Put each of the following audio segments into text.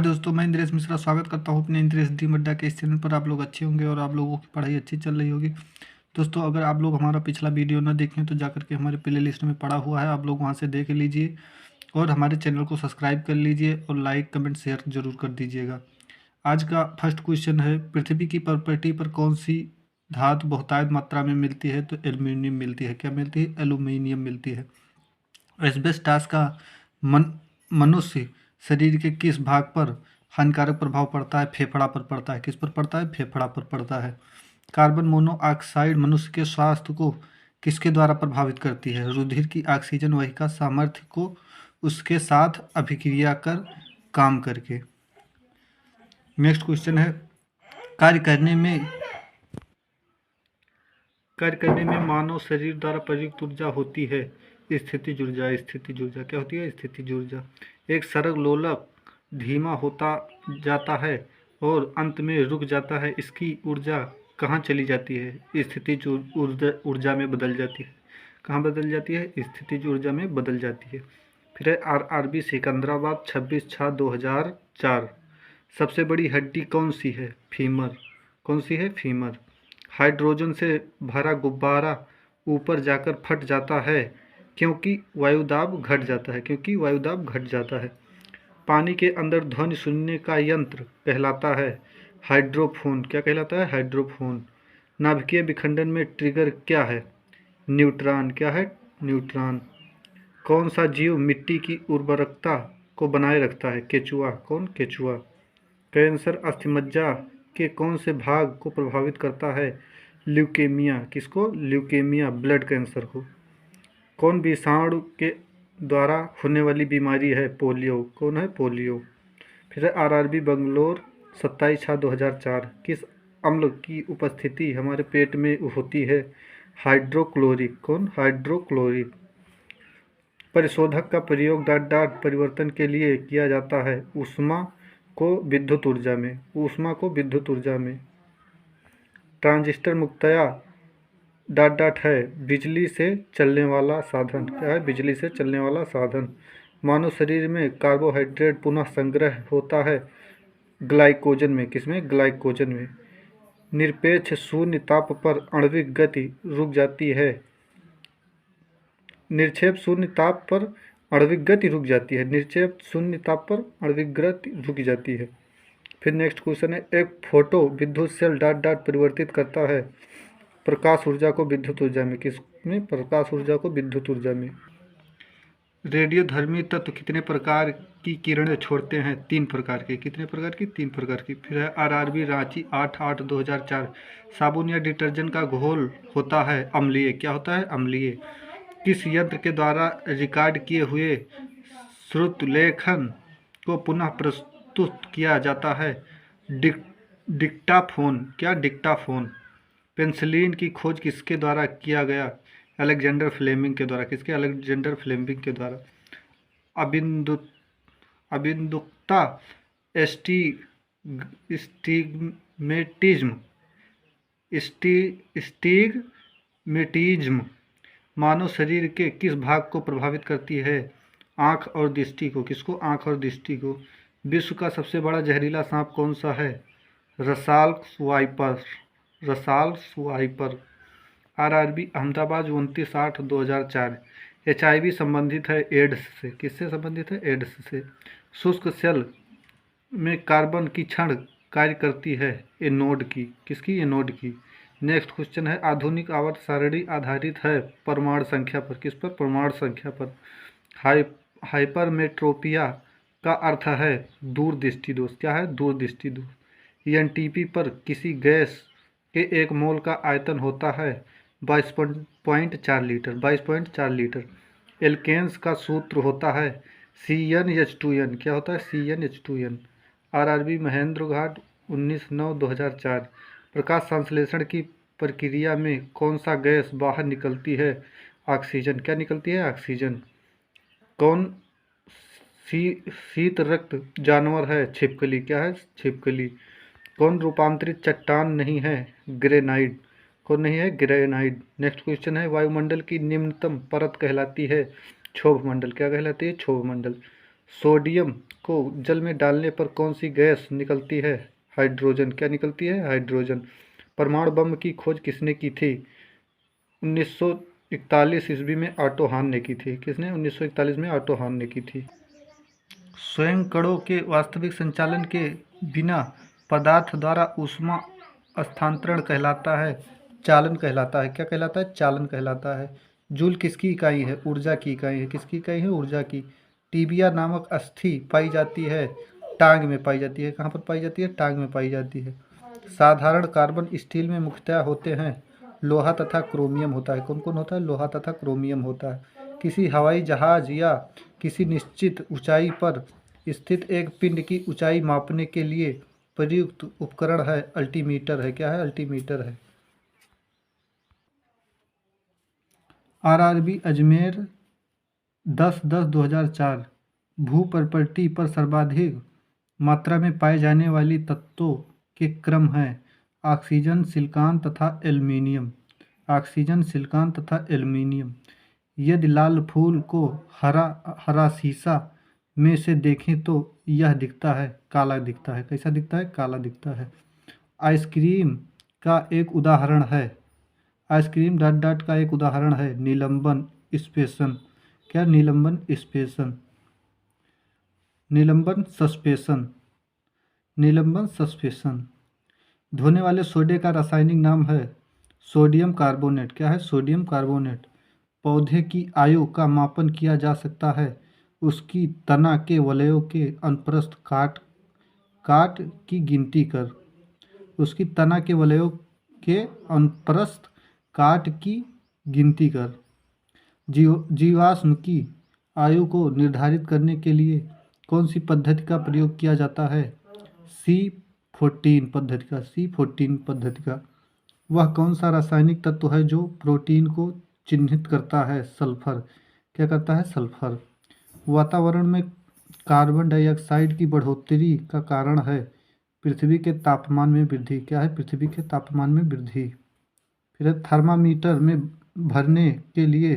दोस्तों, मैं इंद्रेश मिश्रा स्वागत करता हूं अपने इंद्रेश डी मड्डा के इस चैनल पर। आप लोग अच्छे होंगे और आप लोगों की पढ़ाई अच्छी चल रही होगी। दोस्तों, अगर आप लोग हमारा पिछला वीडियो ना देखें तो जाकर के हमारे प्ले लिस्ट में पड़ा हुआ है, आप लोग वहां से देख लीजिए और हमारे चैनल को सब्सक्राइब कर लीजिए और लाइक कमेंट शेयर जरूर कर दीजिएगा। आज का फर्स्ट क्वेश्चन है, पृथ्वी की प्रॉपर्टी पर कौन सी धातु बहुतायत मात्रा में मिलती है? तो एल्यूमिनियम मिलती है। क्या मिलती है? एल्यूमिनियम मिलती है। एस्बेस्टास का मन मनुष्य शरीर के किस भाग पर हानिकारक प्रभाव पड़ता है? फेफड़ा पर पड़ता है। किस पर पड़ता है? फेफड़ा पर पड़ता है। कार्बन मोनोऑक्साइड मनुष्य के स्वास्थ्य को किसके द्वारा प्रभावित करती है? रुधिर की ऑक्सीजन वाहिका सामर्थ्य को उसके साथ अभिक्रिया कर काम करके। नेक्स्ट क्वेश्चन है, कार्य करने में मानव शरीर द्वारा प्रयुक्त ऊर्जा होती है स्थितिज ऊर्जा। स्थितिज ऊर्जा क्या होती है? स्थितिज ऊर्जा। एक सरल लोलक धीमा होता जाता है और अंत में रुक जाता है, इसकी ऊर्जा कहाँ चली जाती है? स्थितिज ऊर्जा में बदल जाती है। कहाँ बदल जाती है? स्थितिज ऊर्जा में बदल जाती है। फिर है RRB सिकंदराबाद 26/6/2004। सबसे बड़ी हड्डी कौन सी है? फीमर। कौन सी है? फीमर। हाइड्रोजन से भरा गुब्बारा ऊपर जाकर फट जाता है क्योंकि वायुदाब घट जाता है। क्योंकि वायुदाब घट जाता है। पानी के अंदर ध्वनि सुनने का यंत्र कहलाता है हाइड्रोफोन। क्या कहलाता है? हाइड्रोफोन। नाभिकीय विखंडन में ट्रिगर क्या है? न्यूट्रॉन। क्या है? न्यूट्रॉन। कौन सा जीव मिट्टी की उर्वरकता को बनाए रखता है? केचुआ। कौन? केचुआ। कैंसर अस्थिमज्जा के कौन से भाग को प्रभावित करता है? ल्यूकेमिया। किसको? ल्यूकेमिया, ब्लड कैंसर को। कौन विषाणु के द्वारा होने वाली बीमारी है? पोलियो। कौन है? पोलियो। फिर है RRB बंगलोर 27/6/2004। किस अम्ल की उपस्थिति हमारे पेट में होती है? हाइड्रोक्लोरिक। कौन? हाइड्रोक्लोरिक। परिशोधक का प्रयोग डॉट डॉट परिवर्तन के लिए किया जाता है ऊष्मा को विद्युत ऊर्जा में। ऊष्मा को विद्युत ऊर्जा में। ट्रांजिस्टर मुख्यतया डॉट डॉट है बिजली से चलने वाला साधन। क्या है? बिजली से चलने वाला साधन। मानव शरीर में कार्बोहाइड्रेट पुनः संग्रह होता है ग्लाइकोजन में। किसमें? ग्लाइकोजन में। निरपेक्ष शून्य ताप पर आणविक गति रुक जाती है। निरपेक्ष शून्य ताप पर आणविक गति रुक जाती है। निरपेक्ष शून्य ताप पर आणविक गति रुक जाती है। फिर नेक्स्ट क्वेश्चन है, एक फोटो विद्युत सेल डॉट डॉट परिवर्तित करता है प्रकाश ऊर्जा को विद्युत ऊर्जा में। किसमें? प्रकाश ऊर्जा को विद्युत ऊर्जा में। रेडियोधर्मी तत्व कितने प्रकार की किरणें छोड़ते हैं? 3 प्रकार के। कितने प्रकार की? 3 प्रकार की। फिर है RRB रांची 8/8/2004। साबुन या डिटर्जेंट का घोल होता है अम्लीय। क्या होता है? अम्लीय। किस यंत्र के द्वारा रिकॉर्ड किए हुए श्रुतलेखन को पुनः प्रस्तुत किया जाता है? डिक्टाफोन। क्या? डिक्टाफोन। पेंसिलिन की खोज किसके द्वारा किया गया? अलेक्जेंडर फ्लेमिंग के द्वारा। किसके? अलेक्जेंडर फ्लेमिंग के द्वारा। अबिंदु अबिंदुकता स्टिग्मेटिज्म स्टिग्मेटिज्म मानव शरीर के किस भाग को प्रभावित करती है? आँख और दृष्टि को। किसको? आँख और दृष्टि को। विश्व का सबसे बड़ा जहरीला सांप कौन सा है? Russell's viper. Russell's viper. RRB Ahmedabad 29/8/2004। HIV संबंधित है एड्स से। किससे संबंधित है? एड्स से। शुष्क सेल में कार्बन की क्षण कार्य करती है एनोड की। किसकी? एनोड की। नेक्स्ट क्वेश्चन है, आधुनिक आवर्त सारणी आधारित है परमाणु संख्या पर। किस पर? परमाणु संख्या पर। हाइपरमेट्रोपिया का अर्थ है दूरदृष्टि दोष। क्या है? दूरदृष्टि दोष। ENTP पर किसी गैस के 1 मोल का आयतन होता है 22.4 लीटर। 22.4 लीटर। एल्केन्स का सूत्र होता है CnH2n। क्या होता है? CnH2n। RRB महेंद्र घाट 19/9/2004। प्रकाश संश्लेषण की प्रक्रिया में कौन सा गैस बाहर निकलती है? ऑक्सीजन। क्या निकलती है? ऑक्सीजन। कौन शीत रक्त जानवर है? छिपकली। क्या है? छिपकली। कौन रूपांतरित चट्टान नहीं है? ग्रेनाइट। कौन नहीं है? ग्रेनाइट। नेक्स्ट क्वेश्चन है, वायुमंडल की निम्नतम परत कहलाती है क्षोभ मंडल। क्या कहलाती है? क्षोभ मंडल। सोडियम को जल में डालने पर कौन सी गैस निकलती है? हाइड्रोजन। क्या निकलती है? हाइड्रोजन। परमाणु बम की खोज किसने की थी? 1941 ईस्वी में ऑटो हान ने की थी। किसने? 1941 में ऑटो हान ने की थी। स्वयं कणों के वास्तविक संचालन के बिना पदार्थ द्वारा ऊष्मा स्थानांतरण कहलाता है चालन कहलाता है। क्या कहलाता है? चालन कहलाता है। जूल किसकी इकाई है? ऊर्जा की इकाई है। किसकी इकाई है? ऊर्जा की। टीबिया नामक अस्थि पाई जाती है टांग में पाई जाती है। कहाँ पर पाई जाती है? टांग में पाई जाती है। साधारण कार्बन स्टील में मुख्यतः होते हैं लोहा तथा क्रोमियम होता है। कौन कौन होता है? लोहा तथा क्रोमियम होता है। किसी हवाई जहाज या किसी निश्चित ऊंचाई पर स्थित एक पिंड की ऊंचाई मापने के लिए प्रयुक्त उपकरण है अल्टीमीटर है। क्या है? अल्टीमीटर है। आरआरबी अजमेर 10/10/2004 भू प्रॉपर्टी पर सर्वाधिक मात्रा में पाए जाने वाली तत्वों के क्रम हैं ऑक्सीजन, सिलिकॉन तथा एल्युमिनियम। ऑक्सीजन, सिलिकॉन तथा एल्युमिनियम। यदि लाल फूल को हरा हरा शीशा में से देखें तो यह दिखता है काला दिखता है। कैसा दिखता है? काला दिखता है। आइसक्रीम का एक उदाहरण है आइसक्रीम डॉट डॉट का एक उदाहरण है निलंबन स्पेशन। क्या? निलंबन स्पेशन। निलंबन सस्पेंशन। निलंबन सस्पेंशन। धोने वाले सोडे का रासायनिक नाम है सोडियम कार्बोनेट। क्या है? Sodium carbonate. पौधे की आयु का मापन किया जा सकता है उसकी तना के वलयों के अनुप्रस्थ काट काट की गिनती कर। उसकी तना के वलयों के अनुप्रस्थ काट की गिनती कर। जीवाश्म की आयु को निर्धारित करने के लिए कौन सी पद्धति का प्रयोग किया जाता है? C14 पद्धति का। C14 पद्धति का। वह कौन सा रासायनिक तत्व है जो प्रोटीन को चिन्हित करता है? सल्फर। क्या करता है? सल्फर। वातावरण में कार्बन डाइऑक्साइड की बढ़ोतरी का कारण है पृथ्वी के तापमान में वृद्धि। क्या है? पृथ्वी के तापमान में वृद्धि। फिर थर्मामीटर में भरने के लिए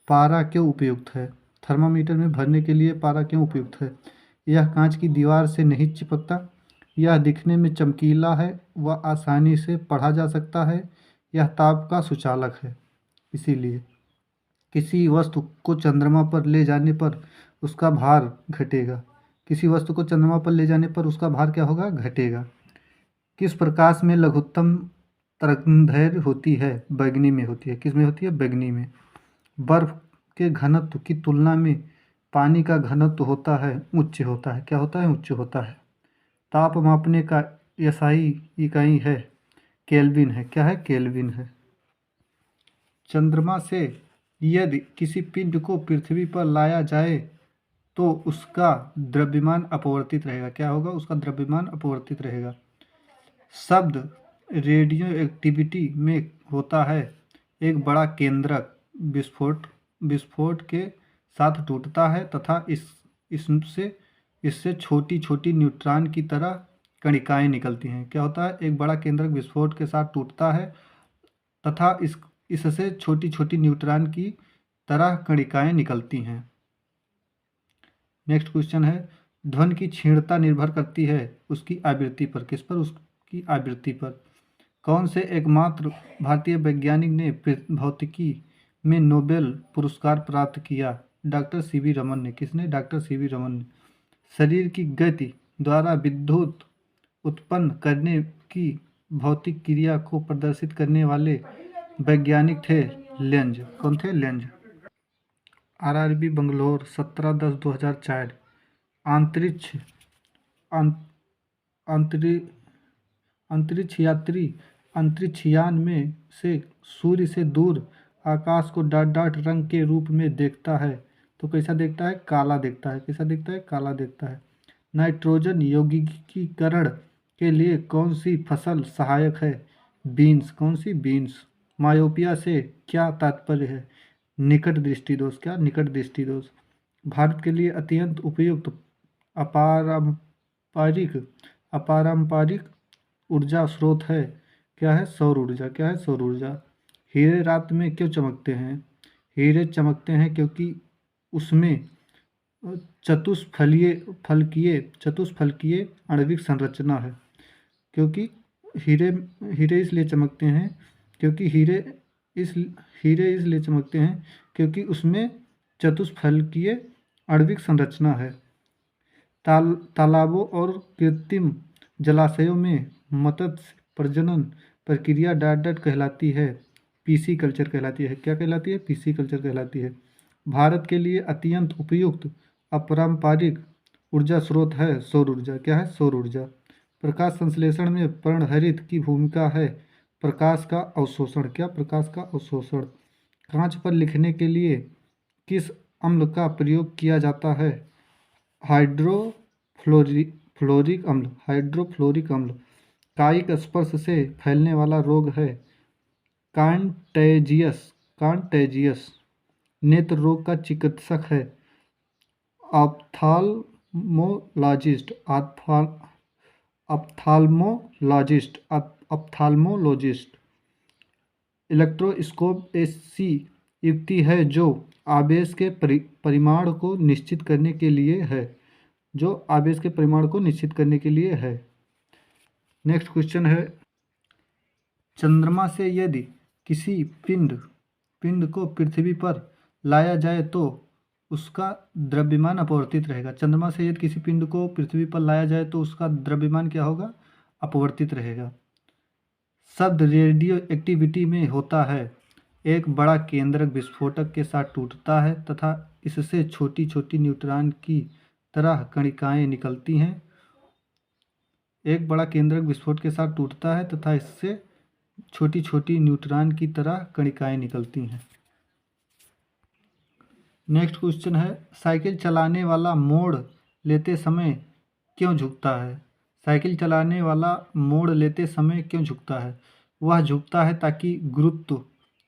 पारा क्यों उपयुक्त है? थर्मामीटर में भरने के लिए पारा क्यों उपयुक्त है? यह कांच की दीवार से नहीं चिपकता, यह दिखने में चमकीला है, वह आसानी से पढ़ा जा सकता है, यह ताप का सुचालक है। इसीलिए किसी वस्तु को चंद्रमा पर ले जाने पर उसका भार घटेगा। किसी वस्तु को चंद्रमा पर ले जाने पर उसका भार क्या होगा? घटेगा। किस प्रकाश में लघुत्तम तरंगदैर्घ्य होती है? बैंगनी में होती है। किस में होती है? बैंगनी में। बर्फ के घनत्व की तुलना में पानी का घनत्व होता है उच्च होता है। क्या होता है? उच्च होता है। ताप मापने का एसआई इकाई है केल्विन है। क्या है? केल्विन है। चंद्रमा से यदि किसी पिंड को पृथ्वी पर लाया जाए तो उसका द्रव्यमान अपवर्तित रहेगा। क्या होगा? उसका द्रव्यमान अपवर्तित रहेगा। शब्द रेडियो एक्टिविटी में होता है एक बड़ा केंद्रक विस्फोट के साथ टूटता है तथा इससे छोटी छोटी न्यूट्रॉन की तरह कणिकाएं निकलती हैं। क्या होता है? एक बड़ा केंद्रक विस्फोट के साथ टूटता है तथा इससे छोटी छोटी न्यूट्रॉन की तरह कणिकाएं निकलती हैं। नेक्स्ट क्वेश्चन है ध्वनि की क्षीणता निर्भर करती है उसकी आवृत्ति पर। किस पर? उसकी आवृत्ति पर। कौन से एकमात्र भारतीय वैज्ञानिक ने भौतिकी में नोबेल पुरस्कार प्राप्त किया? डॉक्टर सीवी रमन ने। किसने? डॉक्टर सीवी रमन ने। शरीर की गति द्वारा विद्युत उत्पन्न करने की भौतिक क्रिया को प्रदर्शित करने वाले वैज्ञानिक थे लेंज। कौन थे? लेंज। आरआरबी बंगलोर 17/10/2004 अंतरिक्ष अंतरिक्षयान में से सूर्य से दूर आकाश को डॉट डॉट रंग के रूप में देखता है तो कैसा देखता है? काला देखता है। कैसा देखता है? काला देखता है। नाइट्रोजन यौगिकीकरण के लिए कौन सी फसल सहायक है? बीन्स। कौन सी? बीन्स। मायोपिया से क्या तात्पर्य है? निकट दृष्टि दोष। क्या? निकट दृष्टि दोष। भारत के लिए अत्यंत उपयुक्त अपारंपरिक ऊर्जा स्रोत है। क्या है? सौर ऊर्जा। क्या है? सौर ऊर्जा। हीरे रात में क्यों चमकते हैं? हीरे चमकते हैं क्योंकि उसमें चतुष्फलकीय आणविक संरचना है। क्योंकि हीरे हीरे इसलिए चमकते हैं क्योंकि इस हीरे इसलिए चमकते हैं क्योंकि उसमें चतुष्फलकीय आणविक संरचना है। तालाबों और कृत्रिम जलाशयों में मत्स्य प्रजनन प्रक्रिया डॉट कहलाती है, पीसी कल्चर कहलाती है। क्या कहलाती है? पीसी कल्चर कहलाती है। भारत के लिए अत्यंत उपयुक्त अपारंपरिक ऊर्जा स्रोत है सौर ऊर्जा। क्या है? सौर ऊर्जा। प्रकाश संश्लेषण में पर्णहरित की भूमिका है। प्रकाश का अवशोषण। क्या? प्रकाश का अवशोषण। कांच पर लिखने के लिए किस अम्ल का प्रयोग किया जाता है? हाइड्रोफ्लोरिक अम्ल। हाइड्रोफ्लोरिक अम्ल। कायिक स्पर्श से फैलने वाला रोग है कांटेजियस। नेत्र रोग का चिकित्सक है ऑप्थाल्मोलॉजिस्ट। ऑप्थाल्मोलॉजिस्ट। इलेक्ट्रोस्कोप ऐसी युक्ति है जो आवेश के परिमाण को निश्चित करने के लिए है। नेक्स्ट क्वेश्चन है, चंद्रमा से यदि किसी पिंड को पृथ्वी पर लाया जाए तो उसका द्रव्यमान अपवर्तित रहेगा। चंद्रमा से यदि किसी पिंड को पृथ्वी पर लाया जाए तो उसका द्रव्यमान क्या होगा? अपवर्तित रहेगा। शब्द रेडियो एक्टिविटी में होता है। एक बड़ा केंद्रक विस्फोटक के साथ टूटता है तथा इससे छोटी छोटी न्यूट्रॉन की तरह कणिकाएं निकलती हैं। एक बड़ा केंद्रक विस्फोट के साथ टूटता है तथा इससे छोटी छोटी न्यूट्रॉन की तरह कणिकाएं निकलती हैं। नेक्स्ट क्वेश्चन है, साइकिल चलाने वाला मोड़ लेते समय क्यों झुकता है? साइकिल चलाने वाला मोड़ लेते समय क्यों झुकता है? वह झुकता है ताकि गुरुत्व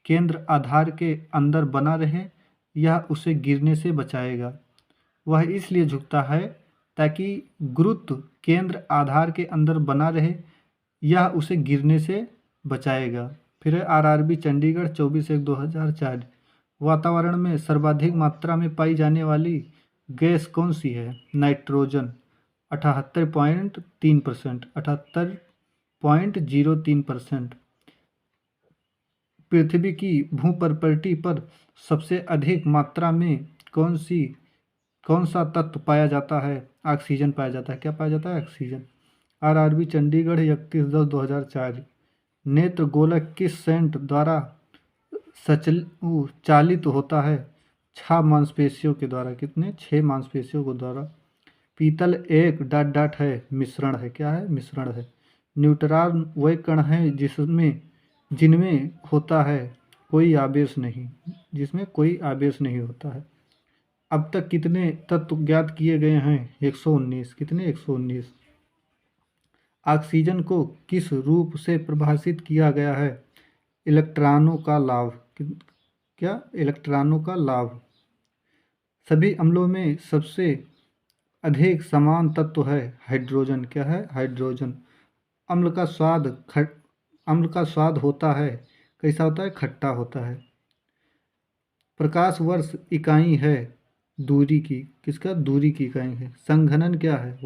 केंद्र आधार के अंदर बना रहे। यह उसे गिरने से बचाएगा। वह इसलिए झुकता है ताकि गुरुत्व केंद्र आधार के अंदर बना रहे। यह उसे गिरने से बचाएगा। फिर है आरआरबी चंडीगढ़ 24/1/2004। वातावरण में सर्वाधिक मात्रा में पाई जाने वाली गैस कौन सी है? नाइट्रोजन 78.3%। 78.03%। पृथ्वी की भूप्रकृति पर सबसे अधिक मात्रा में कौन सा तत्व पाया जाता है? ऑक्सीजन पाया जाता है। क्या पाया जाता है? ऑक्सीजन। आरआरबी चंडीगढ़ 31/10/2004। नेत्र गोलक किस सेंट द्वारा चालित होता है? 6 मांसपेशियों के द्वारा। कितने? 6 मांसपेशियों के द्वारा। पीतल एक डॉट है, मिश्रण है। क्या है? मिश्रण है। न्यूट्रॉन वे कण हैं जिनमें होता है कोई आवेश नहीं, जिसमें कोई आवेश नहीं होता है। अब तक कितने तत्व ज्ञात किए गए हैं? 119। कितने? 119। ऑक्सीजन को किस रूप से परिभाषित किया गया है? इलेक्ट्रॉनों का लाभ। क्या? इलेक्ट्रॉनों का लाभ। सभी अम्लों में सबसे अधिक समान तत्व है हाइड्रोजन। क्या है? हाइड्रोजन। अम्ल का स्वाद होता है, कैसा होता है? खट्टा होता है। प्रकाश वर्ष इकाई है दूरी की। किसका? दूरी की इकाई है। संघनन क्या है?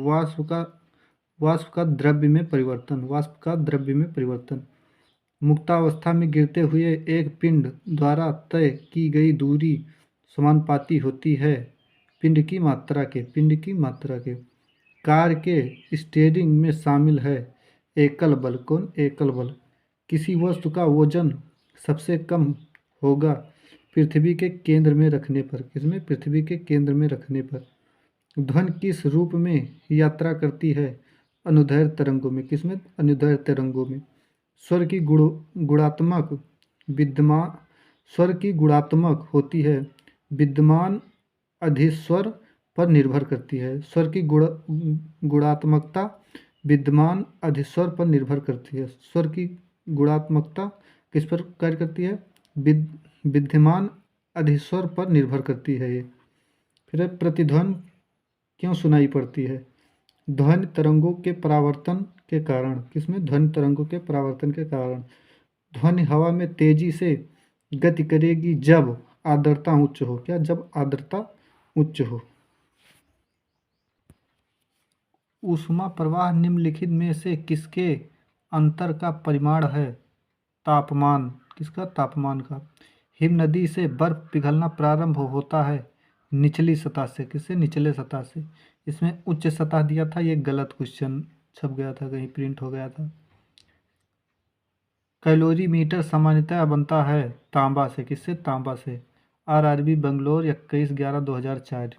वाष्प का द्रव्य में परिवर्तन। मुक्तावस्था में गिरते हुए एक पिंड द्वारा तय की गई दूरी समानुपाती होती है पिंड की मात्रा के। कार के स्टीयरिंग में शामिल है एकल बल। कौन? एकल बल। किसी वस्तु का वजन सबसे कम होगा पृथ्वी के केंद्र में रखने पर। किसमें? पृथ्वी के केंद्र में रखने पर। ध्वनि किस रूप में यात्रा करती है? अनुदैर्ध्य तरंगों में। किसमें? अनुदैर्ध्य तरंगों में। स्वर की गुणात्मक होती है विद्यमान अधिस्वर पर निर्भर करती है। स्वर की गुणात्मकता विद्यमान अधिस्वर पर निर्भर करती है। स्वर की गुणात्मकता किस पर कार्य करती है? विद्यमान अधिस्वर पर निर्भर करती है ये। फिर प्रतिध्वनि क्यों सुनाई पड़ती है? ध्वनि तरंगों के परावर्तन के कारण। किसमें? ध्वनि तरंगों के परावर्तन के कारण। ध्वनि हवा में तेजी से गति करेगी जब आर्द्रता उच्च हो। क्या? जब आर्द्रता उच्च हो। ऊष्मा प्रवाह निम्नलिखित में से किसके अंतर का परिमाण है? तापमान। किसका? तापमान का। हिम नदी से बर्फ पिघलना प्रारंभ होता है निचली सतह से। किससे? निचले सतह से। इसमें उच्च सतह दिया था, ये गलत क्वेश्चन छप गया था, कहीं प्रिंट हो गया था। कैलोरीमीटर सामान्यतः बनता है तांबा से। किससे? तांबा से। आरआरबी बेंगलोर 21/11/2004।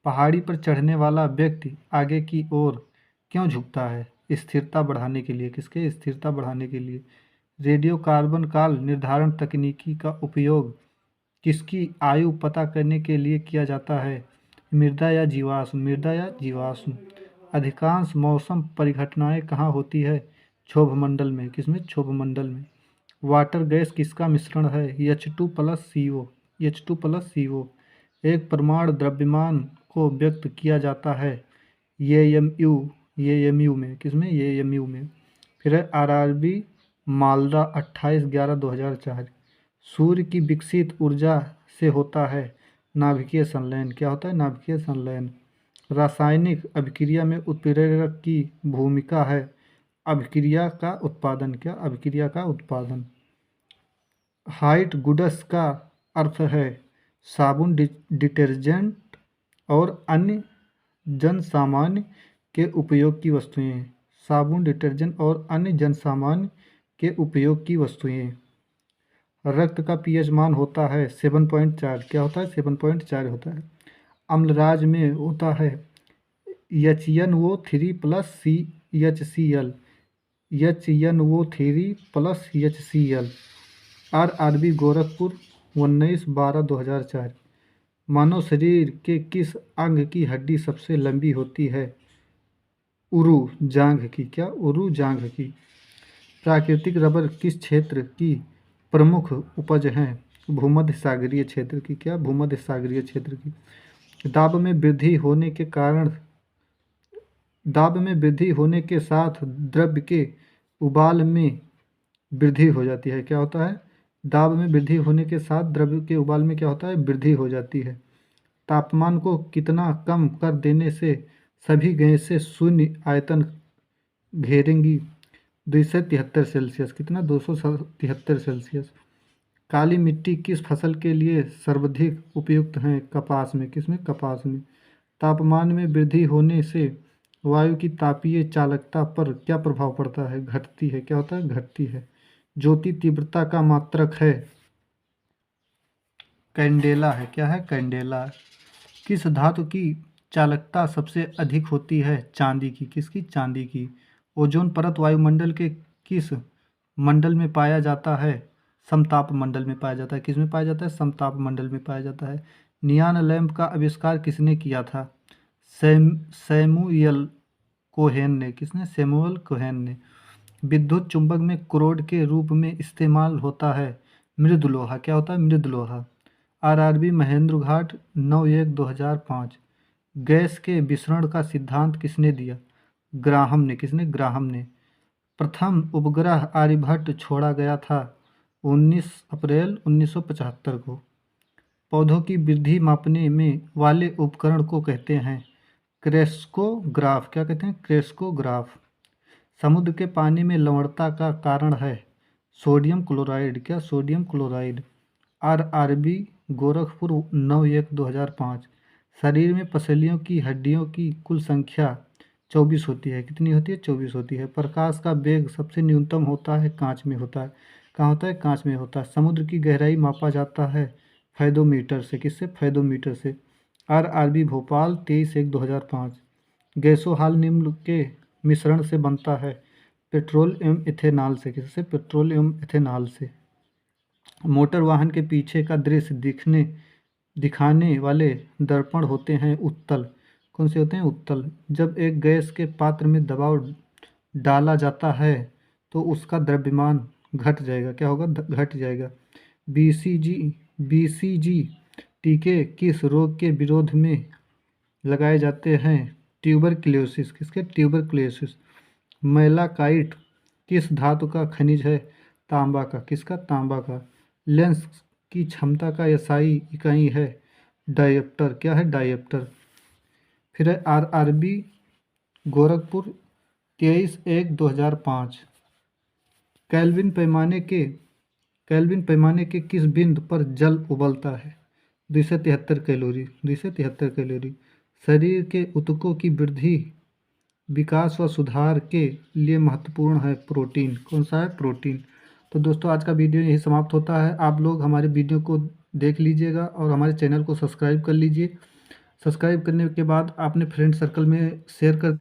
पहाड़ी पर चढ़ने वाला व्यक्ति आगे की ओर क्यों झुकता है? स्थिरता बढ़ाने के लिए। किसके? स्थिरता बढ़ाने के लिए। रेडियो कार्बन काल निर्धारण तकनीकी का उपयोग किसकी आयु पता करने के लिए किया जाता है? मृदा या जीवाश्म। मृदा या जीवाश्म। अधिकांश मौसम परिघटनाएं कहाँ होती है? क्षोभमंडल में। किसमें? क्षोभमंडल में। वाटर गैस किसका मिश्रण है? H2 + CO। H2 + CO। एक परमाणु द्रव्यमान को व्यक्त किया जाता है एएमयू में। किसमें? एएमयू में। फिर है आरआरबी मालदा 28/11/2004। सूर्य की विकसित ऊर्जा से होता है नाभिकीय संलयन। क्या होता है? नाभिकीय संलयन। रासायनिक अभिक्रिया में उत्प्रेरक की भूमिका है अभिक्रिया का उत्पादन। क्या? अभिक्रिया का उत्पादन। व्हाइट गुड्स का अर्थ है साबुन, डिटर्जेंट और अन्य जनसामान्य के उपयोग की वस्तुएं। साबुन, डिटर्जेंट और अन्य जनसामान्य के उपयोग की वस्तुएं। रक्त का पीएच मान होता है 7.4। क्या होता है? 7.4 होता है। अम्लराज में होता है HNO3 + CHCl। HNO3 + HCl। RRB Gorakhpur 19/12/2004। मानव शरीर के किस अंग की हड्डी सबसे लंबी होती है? उरु जांघ की। क्या? उरु जांघ की। प्राकृतिक रबर किस क्षेत्र की प्रमुख उपज है? भूमध्य सागरीय क्षेत्र की। क्या? भूमध्य सागरीय क्षेत्र की। दाब में वृद्धि होने के साथ द्रव्य के उबाल में वृद्धि हो जाती है। क्या होता है? दाब में वृद्धि होने के साथ द्रव्य के उबाल में क्या होता है? वृद्धि हो जाती है। तापमान को कितना कम कर देने से सभी गैसें शून्य आयतन घेरेंगी? 273 सेल्सियस। कितना? 273 सेल्सियस। काली मिट्टी किस फसल के लिए सर्वाधिक उपयुक्त है? कपास में। किसमें? कपास में। तापमान में वृद्धि होने से वायु की तापीय चालकता पर क्या प्रभाव पड़ता है? घटती है। क्या होता है? घटती है। ज्योति तीव्रता का मात्रक है कैंडेला है। क्या है? कैंडेला। किस धातु की चालकता सबसे अधिक होती है? चांदी की। किसकी? चांदी की। ओजोन परत वायुमंडल के किस मंडल में पाया जाता है? समताप मंडल में पाया जाता है। किस में पाया जाता है? समताप मंडल में पाया जाता है। नियॉन लैंप का आविष्कार किसने किया था? सैमुअल कोहेन ने। किसने? सैमुअल कोहेन ने। विद्युत चुंबक में क्रोड के रूप में इस्तेमाल होता है मृद लोहा। क्या होता है? मृद लोहा। आरआरबी महेंद्र घाट 9/1/2005। गैस के विसरण का सिद्धांत किसने दिया? ग्राहम ने। किसने? ग्राहम ने। प्रथम उपग्रह आर्यभट्ट छोड़ा गया था 19 अप्रैल 1975 को। पौधों की वृद्धि मापने में वाले उपकरण को कहते हैं क्रेस्कोग्राफ। क्या कहते हैं? क्रेस्कोग्राफ। समुद्र के पानी में लवणता का कारण है सोडियम क्लोराइड। क्या? Sodium chloride. आरआरबी गोरखपुर 9/1/2005। शरीर में पसलियों की हड्डियों की कुल संख्या 24 होती है। कितनी होती है? 24 होती है। प्रकाश का वेग सबसे न्यूनतम होता है कांच में होता है। कहाँ होता है? कांच में होता है। समुद्र की गहराई मापा जाता है फैदोमीटर से। किससे? फैदोमीटर से। आरआरबी भोपाल 23/1/2005। गैसोहाल निम्न के मिश्रण से बनता है पेट्रोल एवं इथेनॉल से। किससे? पेट्रोल एवं इथेनॉल से। मोटर वाहन के पीछे का दृश्य दिखाने वाले दर्पण होते हैं उत्तल। कौन से होते हैं? उत्तल। जब एक गैस के पात्र में दबाव डाला जाता है तो उसका द्रव्यमान घट जाएगा। क्या होगा? घट जाएगा। बीसीजी टीके किस रोग के विरोध में लगाए जाते हैं? ट्यूबरक्लोसिस। किसके? ट्यूबरक्लोसिस। मैलाकाइट किस धातु का खनिज है? तांबा का। किसका? तांबा का। लेंस की क्षमता का एसआई इकाई है डायोप्टर। क्या है? डायोप्टर। फिर है आरआरबी गोरखपुर 23/1/2005। केल्विन पैमाने के किस बिंदु पर जल उबलता है? 273 कैलोरी। 273 कैलोरी। शरीर के ऊतकों की वृद्धि, विकास व सुधार के लिए महत्वपूर्ण है प्रोटीन। कौन सा है? प्रोटीन। तो दोस्तों आज का वीडियो यही समाप्त होता है। आप लोग हमारे वीडियो को देख लीजिएगा और हमारे चैनल को सब्सक्राइब कर लीजिए। सब्सक्राइब करने के बाद आपने फ्रेंड सर्कल में शेयर कर